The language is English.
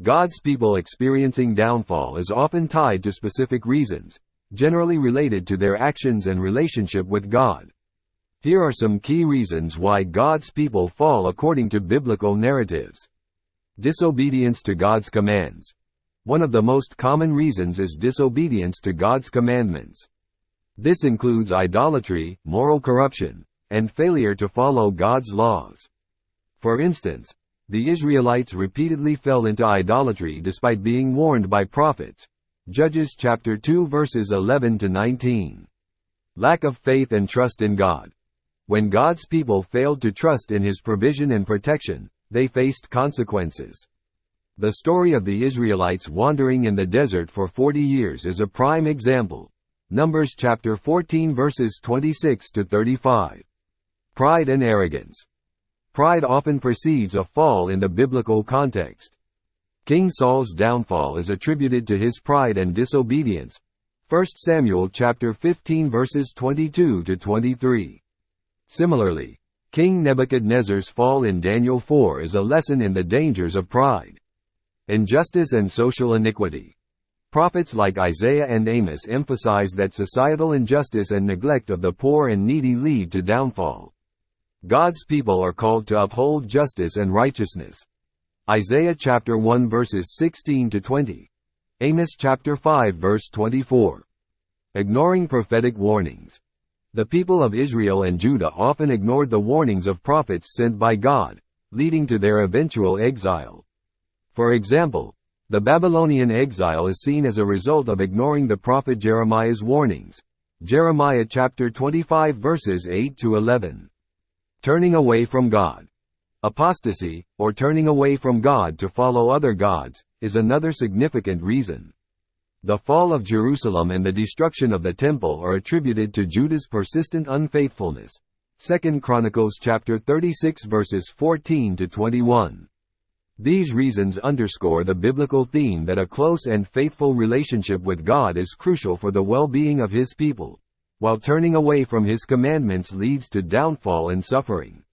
God's people experiencing downfall is often tied to specific reasons, generally related to their actions and relationship with God. Here are some key reasons why God's people fall according to biblical narratives. Disobedience to God's commands. One of the most common reasons is disobedience to God's commandments. This includes idolatry, moral corruption, and failure to follow God's laws. For instance, the Israelites repeatedly fell into idolatry despite being warned by prophets. Judges chapter 2 verses 11 to 19. Lack of faith and trust in God. When God's people failed to trust in His provision and protection, they faced consequences. The story of the Israelites wandering in the desert for 40 years is a prime example. Numbers chapter 14 verses 26 to 35. Pride and arrogance. Pride often precedes a fall in the biblical context. King Saul's downfall is attributed to his pride and disobedience. 1 Samuel chapter 15 verses 22 to 23. Similarly, King Nebuchadnezzar's fall in Daniel 4 is a lesson in the dangers of pride. Injustice and social iniquity. Prophets like Isaiah and Amos emphasize that societal injustice and neglect of the poor and needy lead to downfall. God's people are called to uphold justice and righteousness. Isaiah chapter 1 verses 16 to 20. Amos chapter 5 verse 24. Ignoring prophetic warnings. The people of Israel and Judah often ignored the warnings of prophets sent by God, leading to their eventual exile. For example, the Babylonian exile is seen as a result of ignoring the prophet Jeremiah's warnings. Jeremiah chapter 25 verses 8 to 11. Turning away from God. Apostasy, or turning away from God to follow other gods, is another significant reason. The fall of Jerusalem and the destruction of the temple are attributed to Judah's persistent unfaithfulness. 2 Chronicles chapter 36 verses 14 to 21. These reasons underscore the biblical theme that a close and faithful relationship with God is crucial for the well-being of His people, while turning away from His commandments leads to downfall and suffering.